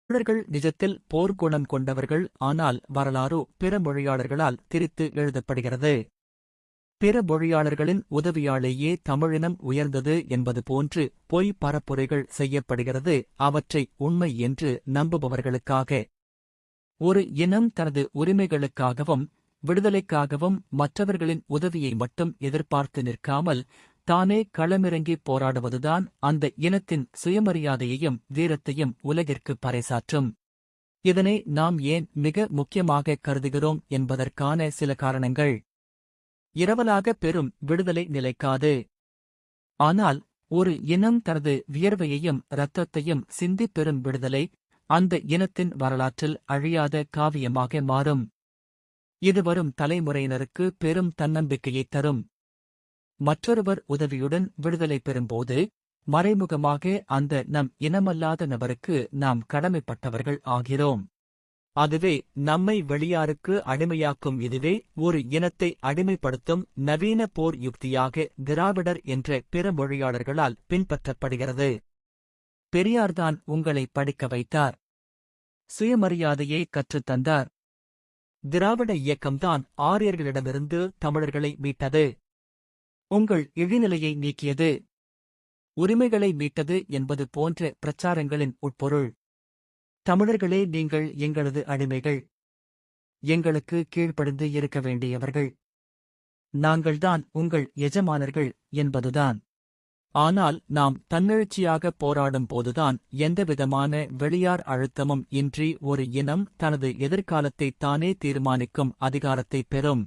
தமிழர்கள் நிஜத்தில் போர்க்குணம் கொண்டவர்கள். ஆனால் வரலாறு பிற மொழியாளர்களால் திரித்து எழுதப்படுகிறது. பிற மொழியாளர்களின் உதவியாலேயே தமிழினம் உயர்ந்தது என்பது போன்று பொய் பரப்புரைகள் செய்யப்படுகிறது, அவற்றை உண்மை என்று நம்புபவர்களுக்காக. ஒரு இனம் தனது உரிமைகளுக்காகவும் விடுதலைக்காகவும் மற்றவர்களின் உதவியை மட்டும் எதிர்பார்த்து நிற்காமல் தானே களமிறங்கி போராடுவதுதான் அந்த இனத்தின் சுயமரியாதையையும் வீரத்தையும் உலகிற்கு பறைசாற்றும். இதனை நாம் ஏன் மிக முக்கியமாக கருதுகிறோம் என்பதற்கான சில காரணங்கள். இரவலாக பெரும் விடுதலை நிலைக்காது. ஆனால் ஒரு இனம் தனது வியர்வையையும் இரத்தத்தையும் சிந்திப் பெறும் விடுதலை அந்த இனத்தின் வரலாற்றில் அழியாத காவியமாக மாறும். இது வரும் தலைமுறையினருக்கு பெரும் தன்னம்பிக்கையைத் தரும். மற்றொருவர் உதவியுடன் விடுதலை பெறும்போது மறைமுகமாக அந்த நம் இனமல்லாத நபருக்கு நாம் கடமைப்பட்டவர்கள் ஆகிறோம். அதுவே நம்மை வெளியாருக்கு அடிமையாக்கும். இதுவே ஒரு இனத்தை அடிமைப்படுத்தும் நவீன போர் யுக்தியாக திராவிடர் என்ற பிற மொழியாளர்களால் பின்பற்றப்படுகிறது. பெரியார்தான் உங்களை படிக்க வைத்தார். சுயமரியாதையை கற்றுத்தந்தார். திராவிட இயக்கம்தான் ஆரியர்களிடமிருந்து தமிழர்களை மீட்டது. உங்கள் இழிநிலையை நீக்கியது. உரிமைகளை மீட்டது என்பது போன்ற பிரச்சாரங்களின் உட்பொருள். தமிழர்களே, நீங்கள் எங்களது அடிமைகள். எங்களுக்கு கீழ்ப்படிந்து இருக்க வேண்டியவர்கள். நாங்கள்தான் உங்கள் எஜமானர்கள் என்பதுதான். ஆனால் நாம் தன்னெழுச்சியாக போராடும் போதுதான் எந்தவிதமான வெளியார் அழுத்தமும் இன்றி ஒரு இனம் தனது எதிர்காலத்தை தானே தீர்மானிக்கும் அதிகாரத்தைப் பெறும்.